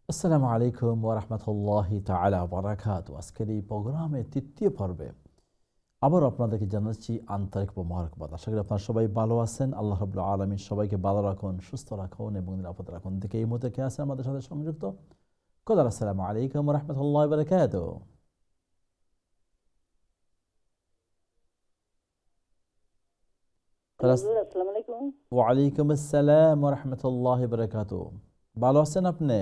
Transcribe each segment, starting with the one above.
আসসালামু আলাইকুম ওয়া রাহমাতুল্লাহি তাআলা ওয়া বারাকাতুহু। আজকের এই প্রোগ্রামের তৃতীয় পর্বে আবার আপনাদেরকে জানাচ্ছি আন্তরিক মোবারকবাদ। আশা করি আপনারা সবাই ভালো আছেন। আল্লাহ রাব্বুল আলামিন সবাইকে ভালো রাখুন, সুস্থ রাখুন এবং নিরাপদ রাখুন। দেখে এই মুহূর্তে কে আছে আমাদের সাথে সংযুক্ত? কদার আসসালামু আলাইকুম ওয়া রাহমাতুল্লাহি ওয়া বারাকাতুহু। হুজুর, আসসালামু আলাইকুম। ওয়া আলাইকুম আসসালাম ওয়া রাহমাতুল্লাহি ওয়া বারাকাতুহু। ভালো আছেন আপনি?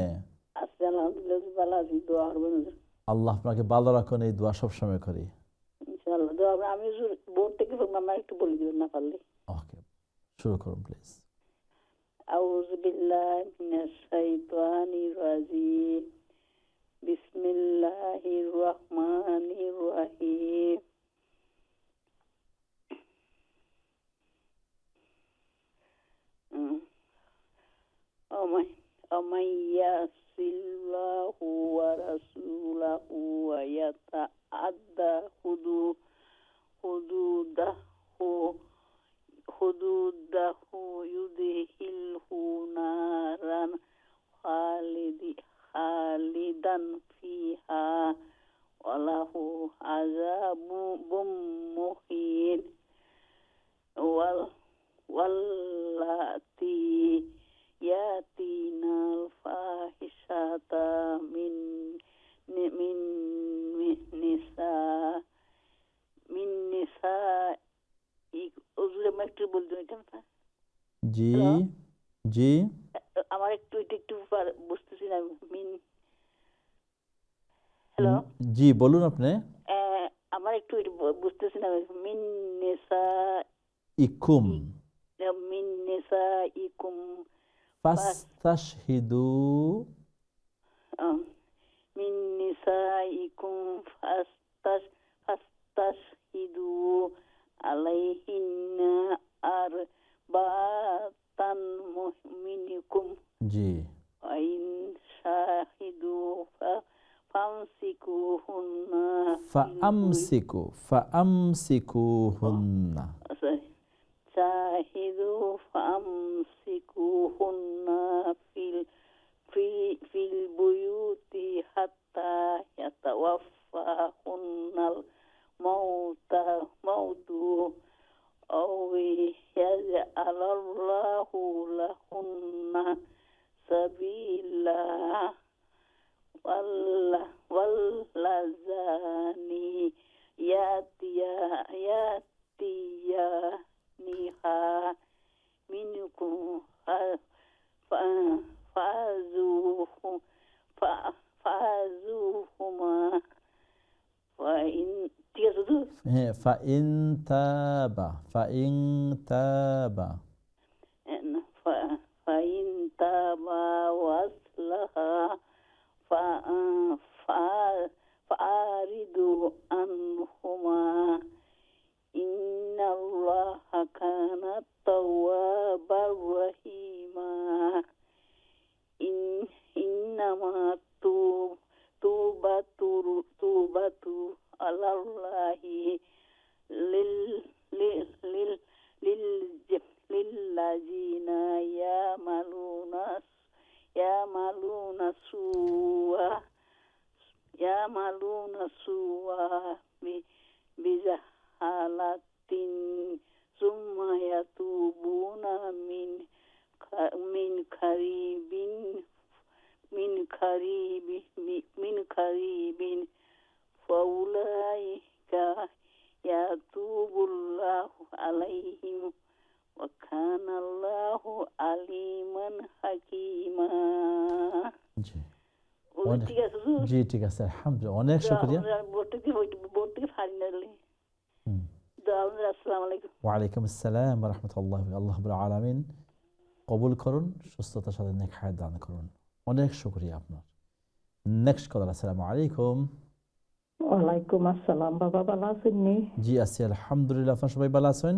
আছি আলহামদুলিল্লাহ, হুজুর ভালো আছি। দোয়া করবেন হুজুর। আল্লাহ আপনাকে ভালো রাখুন, এই দোয়া সবসময় করি। ইনশাআল্লাহ দোয়া করবেন। আমি হুজুর বোর্ড থেকে আমার একটু বলে দিবেন না পারলে। ওকে, শুরু করুন প্লিজ। আউযু বিল্লাহি মিনাশ শাইতানির রাজিম। বিসমিল্লাহির রহমানির রহিম। আমাইয়াসিল্লাহু ওয়া রাসূলুহু ওয়া ইয়াতাআদ্দা হুদুদাহু ইউদখিলহু নারান খালিদান ফিহা ওয়ালাহু আযাবুম মুহিন। ওয়াল্লাতী ইয়াতিনাল ফাহিশাতা মিন নিসা হুজুর, আমি একটু বলতে এটা জি জি আমার একটু বুঝতেছি না। হ্যালো, জি বলুন আপনি। আমার একটু বুঝতেছি না। মিন নিসা ইকুম মিন নিসা ইকুম ফাস্তাশহিদু মিন নিসা ইকুম ফাস্তাশহিদু আলাইহিন্না আরবাতান মিনকুম জি ওয়াইন শাহিদু ফামসিকুহুন্না ফাআমসিকুহুন্না শাহিদু ফামসিকুহুন্না ফিল বুয়ুতি হাত্তা ইয়াতাওয়াফাহুন্নাল মাউতু আও ইয়াজআলাল্লাহু লাহুন্না সাবিলা। ওয়াল্লাযানি ইয়াতিয়ানিহা মিনকুম ফাযুহুমা ঠিক আছে তো? হ্যাঁ, ফাইন তাবা ফাইন তাবা ওয়াসলাহা ফাআরিদু আনহুমা ইন্নাল্লাহা কানা তাওয়াবার রহিমা। ইন্নামা তুবাতু আলাল্লাহি লিল্লাযিনা ইয়ামালুনা সুওয়া বিজাহালাতিন সুম্মা ইয়াতুবুনা মিন কারিবিন ফাউলাইকা ইয়াতুবুল্লাহু আলাইহিম ওয়া কানাল্লাহু আলিমান হাকিমা। জি ঠিক আছে হুজুর? জি ঠিক আছে, আলহামদুলিল্লাহ, অনেক শুকরিয়া। বোর্ড থেকে ফাইনালি হুম। আসসালামু আলাইকুম। ওয়ালাইকুম আসসালাম ওয়া রাহমাতুল্লাহি। আল্লাহ রাব্বুল আলামিন কবুল করুন, সুস্থতার সাথে নেক হায়াত দান করুন। অনেক শুকরিয়া আপনার। নেক্সট কলার। আসসালামু আলাইকুম। ওয়ালাইকুম আসসালাম। বাবা ভালো আছেন? জি আছি আলহামদুলিল্লাহ। আপনার সবাই ভালো আছেন?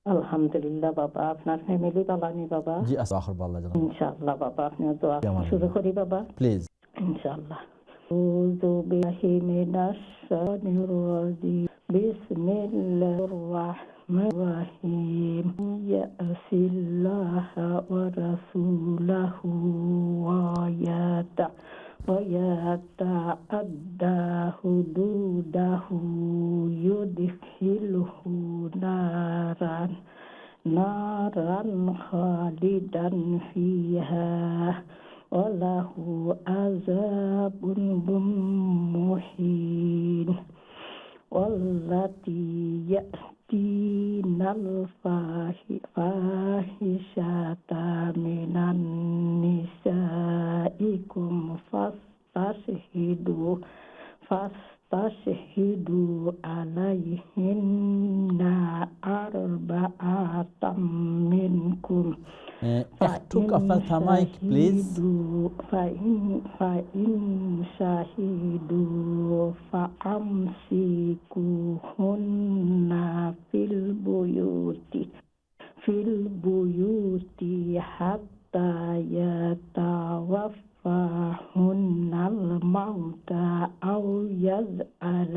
আলহামদুলিল্লাহ বাবা। আপনার ফ্যামিলি ভালো নেই বাবা? জি আছে আখর ভালো জানাব ইনশাআল্লাহ বাবা। আপনি দোয়া শুরু করি বাবা প্লিজ। ইনশাআল্লাহ। আউযু বিল্লাহি মিনাশ শাইতানির রাজিম। বিসমিল্লাহির রাহমানির রাহিম। ইয়াসিল্লাহা ওয়া রাসূলুহু ওয়া ইয়াতা ويتعدى حدوده يدخله نارا خالدا فيها وله عذاب مهين والتي يأتين الفاحشة من نسائكم فاستشهدوا عليهن أربعة منكم একটু আপনার থামাইক প্লিজ। فإن شهدوا فأمسكوهن في البيوت حتى يتوفاهن الموت أو يجعل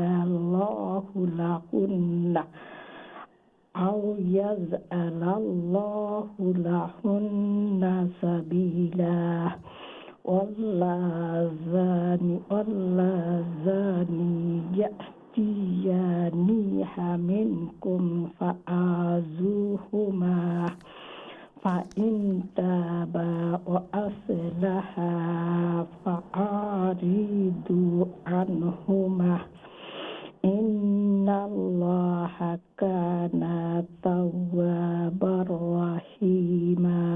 الله لهن سبيلا واللذان يأتيانها منكم فآذوهما فإن تابا وأصلحا فأعرضوا عنهما إن الله كان توابا رحيما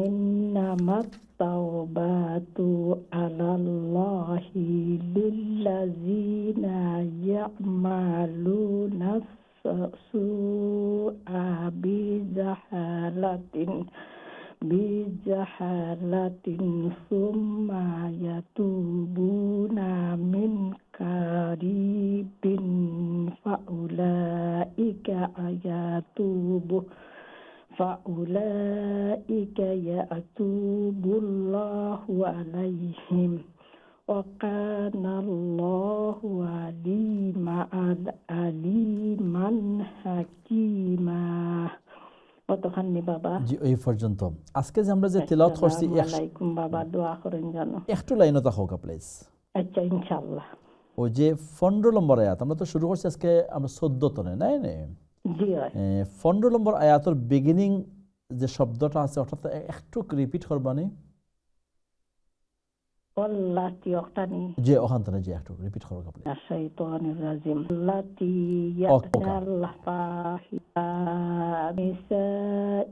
إنما التوبة على الله للذين يعملون السوء بجهالة ثم يتوبون من قريب فأولئك يتوب الله عليهم وكان الله عليما حكيما। কতখানি বাবা? জি এই পর্যন্ত। আজকে যে আমরা যে তেলাওয়াত করছি আসসালামু বাবা, দোয়া করেন জানো। একটু লাইনতা হোক প্লিজ। আচ্ছা ইনশাআল্লাহ। ওই যে 15 নম্বর আয়াত আমরা তো শুরু করছি আজকে আমরা 14 তনে নাই নে। জি হয়। 15 নম্বর আয়াতের বিগিনিং যে শব্দটা আছে অর্থাৎ একটু রিপিট করবানি। واللاتي يقتني জি ওখান থেকে জি একটু রিপিট করো আপনি। الشيطان الرجيم التي يأتي الفاحشة نساء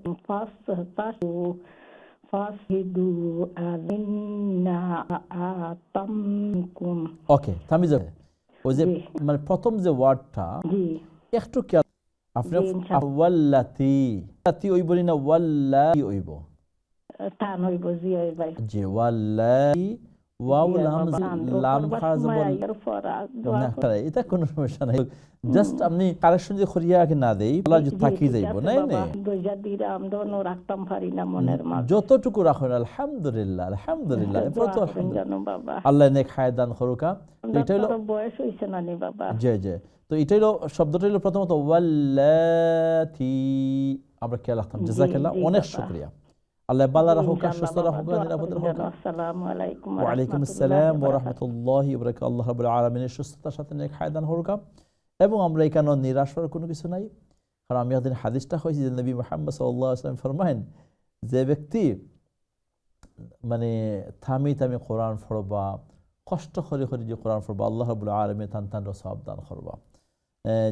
فاصهدوا عليهن آتمكم। ওকে থামি যাবে। ওই যে মানে প্রথম যে ওয়ার্ডটা জি একটু কি আপনি ওয়াল্লাতি ওই বলি না ওয়াল্লাতি ওইব টান হইব জি ওই ভাই জি ওয়াল্লাতি ওয়াও লাম খারা জবর না এটা কোনো সমস্যা নাই। জাস্ট আপনি কারেকশন যে করিয়া কি না দেই বলা যে থাকি যাইব নাই না দুইটা দিরাম দোনো রাখতাম পারি না মনের মাঝে যতটুকু রাখুন আলহামদুলিল্লাহ আলহামদুলিল্লাহ প্রত বাবা আল্লাহ নেক হায়াত দান করুকা। এটা হলো বয়স হইছে না নি বাবা। জি জি তো এটা হলো শব্দটা হলো প্রথমত ওয়াল্লাতি আমরা কে রাখতাম জাযাকাল্লাহ অনেক শুকরিয়া। আল্লাহ বালা রাখুকা সুস্থ রাখুকা নিরাপদ রাখুকা। আসসালামু আলাইকুম ওয়া আলাইকুম আসসালাম ওয়া রাহমাতুল্লাহি ওয়া বারাকাতুহু। আল্লাহ রাব্বুল আলামিনের সুস্থতার সাথে নেক হায়াত দান করুকা। এবং আমরা এখানে নিরাশ হওয়ার কোনো কিছু নাই, কারণ আমি একদিন হাদিসটা হয়েছি যে নবী মুহাম্মদ সাল্লাল্লাহু আলাইহি ওয়াসাল্লাম ফরমায়েন যে ব্যক্তি মানে থামি থামি কোরআন পড়বা কষ্ট করে করে যে কোরআন পড়বা আল্লাহ রাব্বুল আলামিন তান সওয়াব দান করবা।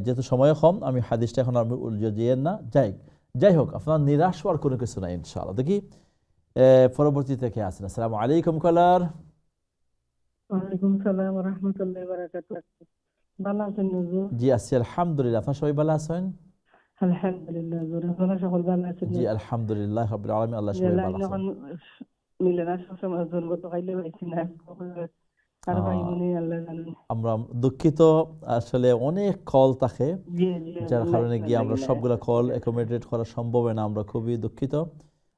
যেহেতু সময় কম আমি হাদিসটা এখন আমি উল্লেখ না যাই হোক আপনার নিরাশ হওয়ার কোনো কিছু নাই ইনশাআল্লাহ। দেখি পরবর্তী থেকে আসেন। আসসালামু আলাইকুম কলার। ওয়ালাইকুম সালাম ওয়া রাহমাতুল্লাহি ওয়া বারাকাতুহু। ভালো আছেন হুজুর? জি আছি আলহামদুলিল্লাহ। আপনারা সবাই ভালো আছেন? আলহামদুলিল্লাহ হুজুর, আপনারা সকল ভালো আছেন? জি আলহামদুলিল্লাহ রাব্বিল আলামিন। আল্লাহ সবাই ভালো আছেন। মিলে না সবসময় হুজুর গত কাইলে পাইছি না আর ভাই মনে আল্লাহ জানেন। আমরা দুঃখিত, আসলে অনেক কল থাকে যার কারণে গিয়ে আমরা সবগুলা কল অ্যাকোমোডেট করা সম্ভব হয় না, আমরা খুবই দুঃখিত।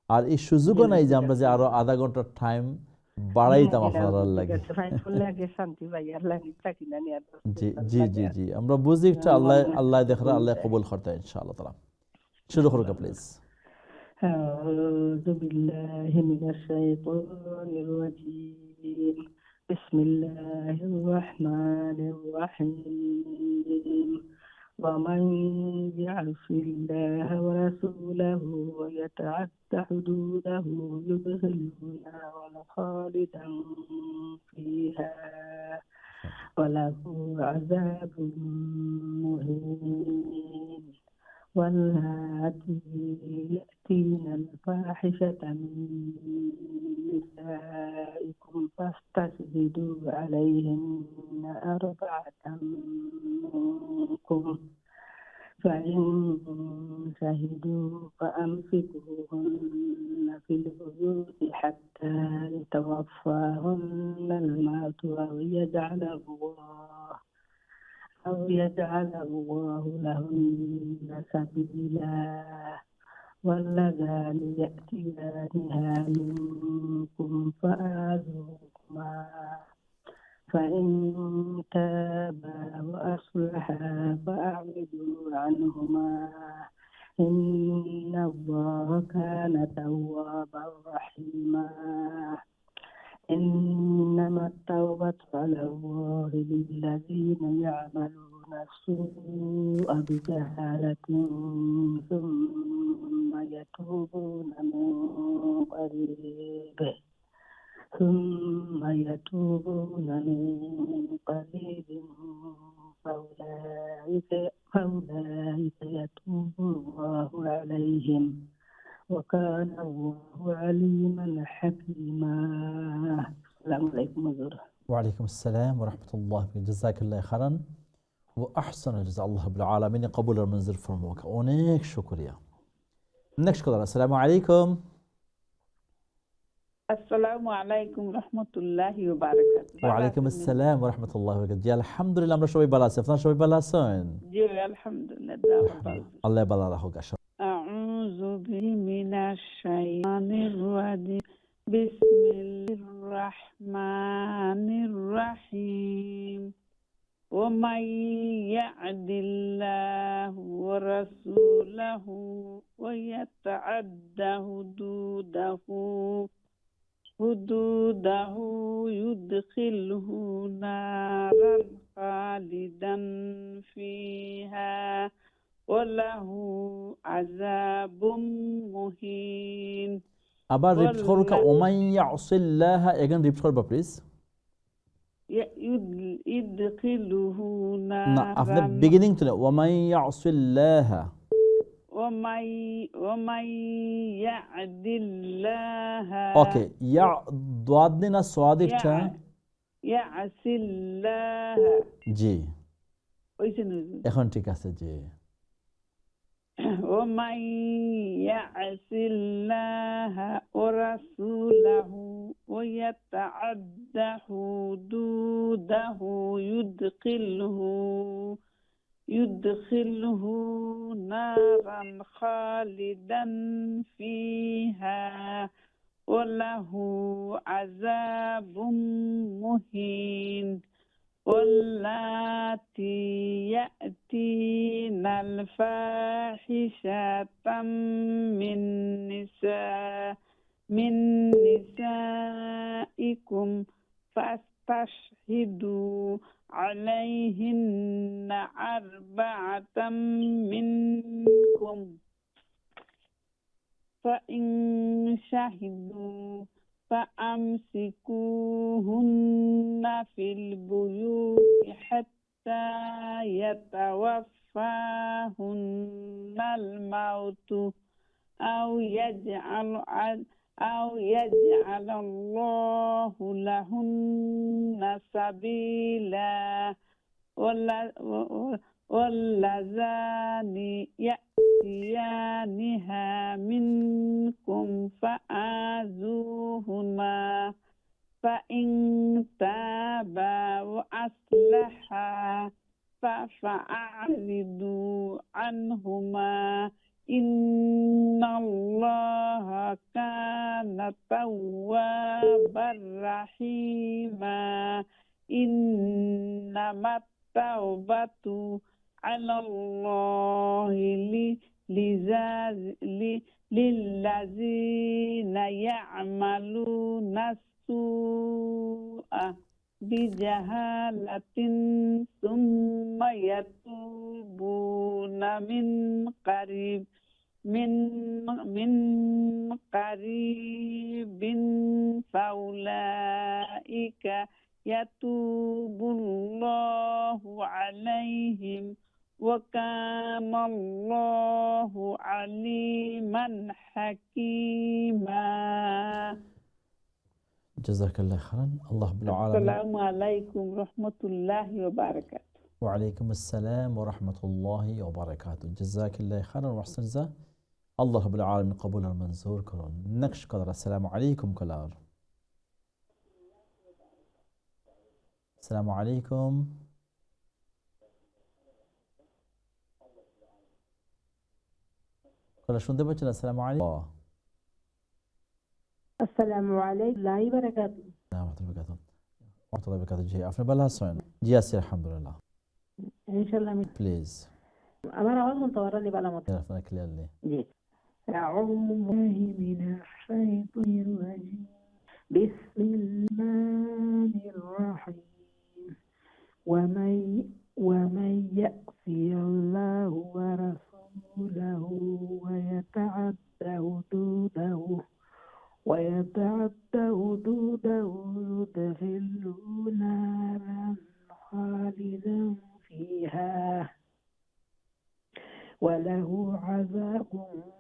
আর এই সুযোগও নাই যে আমরা যে আরো আধা ঘন্টার টাইম বাড়াইতাম আপনার লাগে। জি জি জি জি আমরা বুঝি একটা আল্লাহ দেখরা আল্লাহ কবুল করতে ইনশাআল্লাহ তাআলা। শুরু করুন প্লিজ। আউযু বিল্লাহি মিনাশ শাইতানির রাজীম। بسم الله الرحمن الرحيم ومن يعص الله ورسوله ويتعد حدوده يدخله نارا خالدا فيها وله عذاب مهين واللاتي يأتين الفاحشة من نسائكم فاستشهدوا عليهن أربعة منكم فإن شهدوا فأمسكوهن في البيوت حتى يتوفاهن الموت أو يجعل الله لهن سبيلا واللذان يأتيانها منكم فآذوهما فإن تابا وأصلحا فأعرضوا عنهما إن الله كان توابا رحيما إنما التوبة على الله للذين يعملون السوء بجهالة ثم يتوبون من قريب فأولئك يتوب الله عليهم وكان الله عليما حكيما. السلام عليكم ورحمة وعليكم السلام ورحمة الله وبركاته. جزاك الله خيرا وأحسن الجزاء الله رب العالمين قبول المنزل فرموك অনেক শুকরিয়া। নেক্সট কলার আসসালামু আলাইকুম। আসসালামু আলাইকুম রাহমাতুল্লাহি ওয়া বারাকাতুহু। ওয়ালাইকুম আসসালাম ওয়া রাহমাতুল্লাহি ওয়া বারাকাতুহু। জি আলহামদুলিল্লাহ আমরা সবাই ভালো আছি। আপনারা সবাই ভালো আছেন? জি আলহামদুলিল্লাহ। আল্লাহ ভালো রাখুক। আউযু বিমিনাশ শাইতানির রাজিম। বিসমিল্লাহির রাহমানির রাহিম। ওয়া মান ইয়া'দিল্লাহু ওয়া রাসূলাহু ওয়া ইয়াতা'আদ্দা হুদুদাহু ইউদখিলহু নারান খালিদান ফিহা ওয়ালাহু আযাবুম মুহিন। আবার রিপিট করুন ওমান ইয়াসিল্লাহ, এগেন রিপিট করবা প্লিজ। ইউদখিলহু না নারান, আপনি বিগিনিং তো না, ওমান ইয়াসিল্লাহ। ومن يعد الله ওকে ইয়া দাদ দিনা সাদিকটা يعص الله জি ওইছেন এখন ঠিক আছে জি। ومن يعص الله ورسوله ويتعد حدوده يدخله نارا خالدا فيها وله عذاب مهين. واللاتي يأتين الفاحشة من نسائكم فاستشهدوا عليهن أربعة منكم فإن شهدوا فأمسكوهن في البيوت حتى يتوفاهن الموت أو يجعل الله لهن سبيلا. واللذان يأتيانها منكم فآذوهما فإن تابا وأصلحا فأعرضوا عنهما إن الله كان توابا رحيما. إنما التوبة على الله للذين يعملون السوء বিজাহালাতিন সুম্মা ইয়াতুবুনা মিন কারিবিন ফাউলাইকা ইয়াতুবুল্লাহু আলাইহিম ওয়া কানাল্লাহু আলিমান হাকীমা। জাযাকাল্লাহ খাইরান। আল্লাহ রাব্বুল আলামিন। আসসালামু আলাইকুম রাহমাতুল্লাহি ওয়া বারাকাতুহু। ওয়া আলাইকুম আসসালাম ওয়া রাহমাতুল্লাহি ওয়া বারাকাতুহু। জাযাকাল্লাহ খাইরান ওয়া আহসান জাযা। আল্লাহ রাব্বুল আলামিন কবুল আর মঞ্জুর করুন। নেক্সট কলার। আসসালামু আলাইকুম কলার। আসসালামু আলাইকুম। কলার শুনতে পাচ্ছেন? আসসালামু আলাইকুম। আসসালামু আলাইকুম ওয়া বারাকাতুহু। রাহমাতুল্লাহি ওয়া বারাকাতুহু। জি, আপনি ভালো আছেন? জি আছি আলহামদুলিল্লাহ। ইনশাআল্লাহ। প্লিজ। আমার আওয়াজ শুনতে পারেন ভালো মতো? আপনারা ক্লিয়ারলি। জি। আউযু বিল্লাহি মিনাশ শাইতানির রাজিম। বিসমিল্লাহির রাহমানির রাহিম। ومن يعص الله ورسوله ويتعد حدوده يدخله نارا خالدا فيها وله عذاب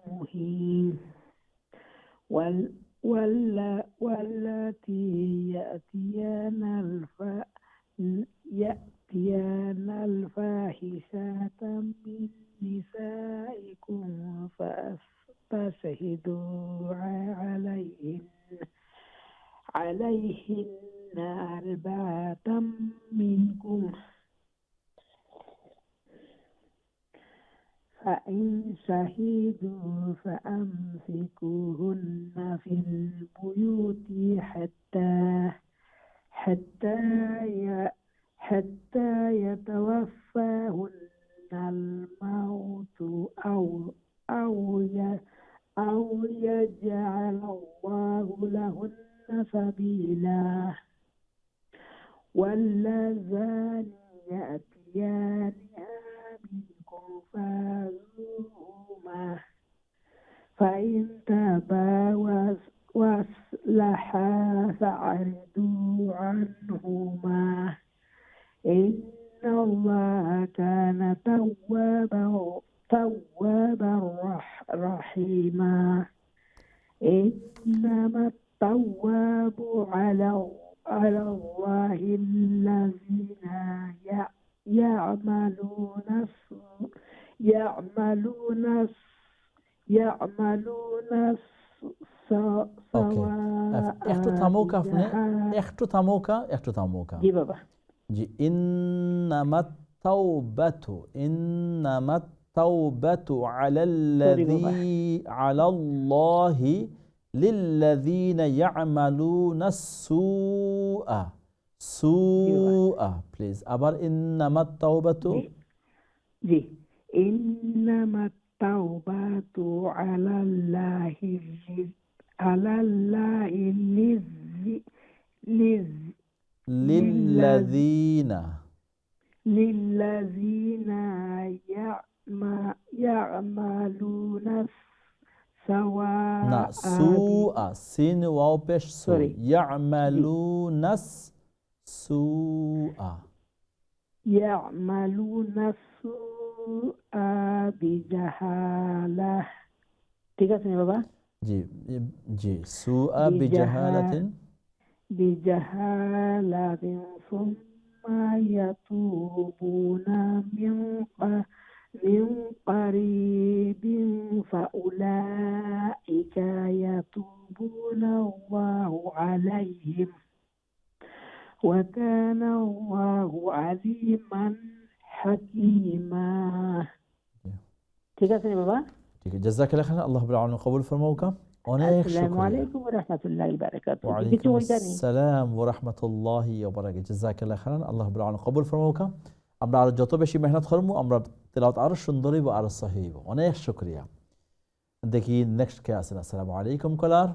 مهين. واللاتي يأتيان الفاحشة من نسائكم فاستشهدوا عليهن أربعة منكم، فإن شهدوا فأمسكوهن في البيوت حتى يتوفاهن الموت أو يجعل الله لهن سبيلا. واللذان يأتيانها منكم فاعذوهما، فإن تابا وأصلحا فأعرضوا عنهما، إن الله كان توابا رحيما. إنما التواب على الله الذين يعملون একটু থামুকা। জি বাবা। জি, ইন্নামাত তাওবাতু আলাল্লাহি লিল্লাযীনা ইয়া'মালুনাস সুআ। প্লিজ আবার ইন্নামাত তাওবাতু। জি, ইন্নামাত তাওবাতু আলাল্লাহি লিল্লাযীনা ইয়া'মালুনা না, সুআ, সিন ওয়াও পেশ সু, ইয়া'মালুনাস সুআ। বিজাহালাহ। ঠিক আছে বাবা? জি জি, সুআ বিজাহালাতিন সুম্মা ইয়াতুবুনা মিন কারিবিন ফাউলাইকা ইয়াতুবুনাল্লাহু আলাইহিম ওয়া কানাল্লাহু আলিমান হাকীমা। ঠিক আছে বাবা? ঠিক আছে, জাযাকাল্লাহ খাইরান। আল্লাহ রাব্বুল আলামিন কবুল ফরমাউকা। অনেক শুকরিয়া। আসসালামু আলাইকুম ওয়া রাহমাতুল্লাহি ওয়া বারাকাতুহু। ওয়া আলাইকুম আসসালাম ওয়া রাহমাতুল্লাহি ওয়া বারাকাতুহু। জাযাকাল্লাহ খাইরান। আল্লাহ রাব্বুল আলামিন কবুল ফরমাউকা। আমরা আর যত বেশি মেহনত করব, আমরা তেলাওয়াত আরো সুন্দর হইব, আরো সহিহ হইব। অনেক শুকরিয়া। দেখি নেক্সট কে আছেন। আসসালামু আলাইকুম কলার।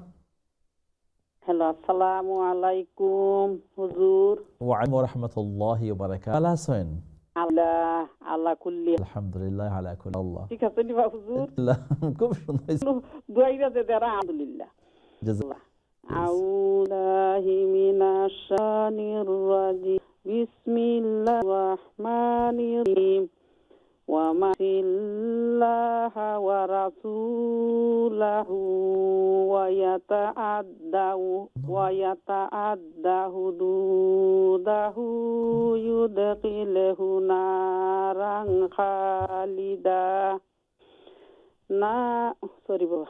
হ্যালো, আসসালামু আলাইকুম হুজুর। ওয়া রাহমাতুল্লাহি ওয়া বারাকাতুহু। ভালো আছেন? আল্লাহ আল্লাহ কুল্লি। আলহামদুলিল্লাহ আলা কুল্লি আল্লাহ। ঠিক আছে নিবা হুজুর। খুব সুন্দর হয়েছে। দুয়াইরা দে দেরা আলহামদুলিল্লাহ। আল্লাহ আউলাহি মিনাশ শানির রাজিম। বিসমিল্লাহির রহমানির রহিম। ওয়া মা ইল্লাহা ওয়া রাসূলাহু ওয়া ইয়াতাআদ্দা হুদুদাহু ইউদখিলহু নারান খালিদা না সরি বাবা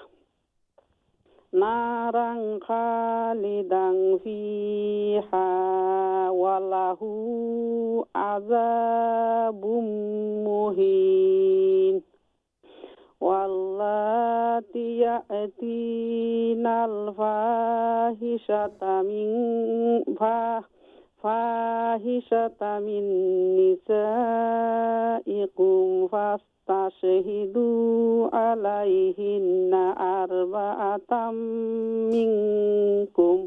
নারাং খালিদাং ফিহা ওয়ালাহু আযাবুম মুহিন ওয়াল্লাতি ইয়াতিনাল ফাহিশাতা মিন নিসাইকুম ফাস্তাশহিদু আলাইহিন্না আরবাআতাম মিনকুম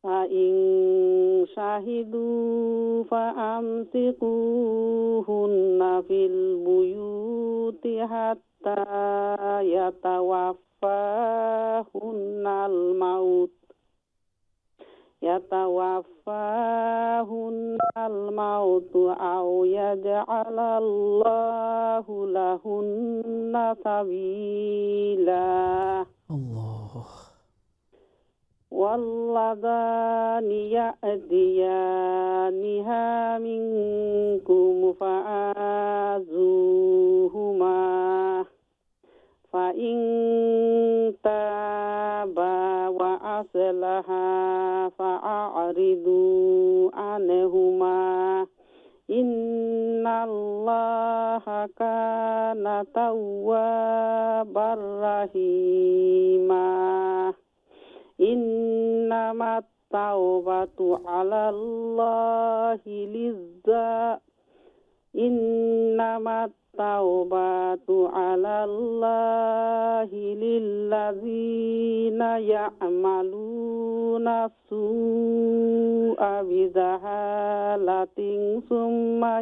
ফাইন শাহিদু ফাআমসিকুহুন্না ফিল বুয়ুতি হাত্তা ইয়াতাওয়াফাহুন্নাল মাউতু আও ইয়াজআলাল্লাহু লাহুন্না সাবিলা আল্লাহ। ওয়াল্লাযানি ইয়াতিয়ানিহা মিনকুম ফাআযুহুমা ফাইন তাবা ওয়া আসলাহা ফাআরিদু আনহুমা ইন্নাল্লাহা কানা তাওয়াবার রাহিমা ইন্নামাত তাওবাতু আলাল্লাহি লিল্লাযীনা ইয়া'মালুনা সুআ বিজাহালাতিন সুম্মা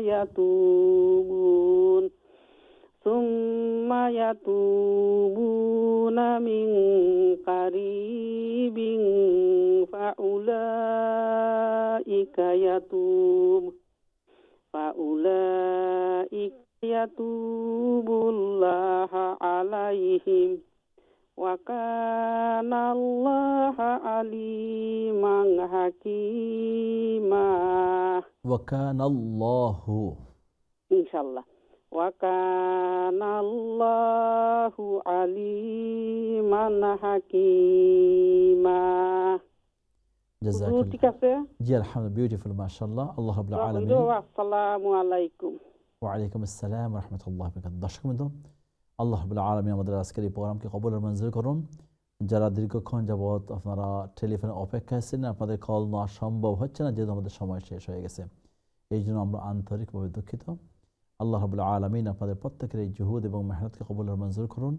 ইয়াতুবুনা মিন কারিবিন ফাউলাইকা ইয়াতুবুল্লাহু আলাইহিম ওয়া কানাল্লাহু আলিমান হাকীমা। ওয়া কানাল্লাহু ইনশাআল্লাহ ওয়া কানাল্লাহু আলিমান হাকীমা। জাযাকাল্লাহ। ঠিক আছে জি আলহামদুলিল্লাহ, বিউটিফুল মাশাআল্লাহ। আল্লাহ রাব্বুল আলামিন। আসসালামু আলাইকুম। ওয়া আলাইকুম আসসালাম ওয়া রাহমাতুল্লাহি ওয়া বারাকাতুহু। দর্শকবৃন্দ, আল্লাহ রাব্বুল আলামিন আমাদের আজকের এই প্রোগ্রামকে কবুল ও মঞ্জুর করুন। যারা দীর্ঘক্ষণ যাবৎ আপনারা টেলিফোনে অপেক্ষায় ছিলেন, আপনাদের কল নেওয়া সম্ভব হচ্ছে না যেহেতু আমাদের সময় শেষ হয়ে গেছে, এই জন্য আমরা আন্তরিকভাবে দুঃখিত। আল্লাহ রাব্বুল আলামিন আপনাদের প্রত্যেকের এই জুহুদ এবং মেহনতকে কবুল ও মঞ্জুর করুন।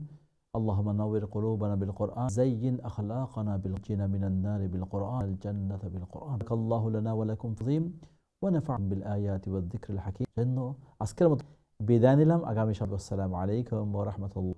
اللهم نور قلوبنا بالقرآن، زين أخلاقنا بالجنة من النار بالقرآن، الجنة بالقرآن. بارك الله لنا ولكم فضيم ونفع بالآيات والذكر الحكيم. জন্য আজকের মতো বিদায় নিলাম। আগামী সপ্তাহে আসসালামু আলাইকুম ওয়া রাহমাতুল্লাহ।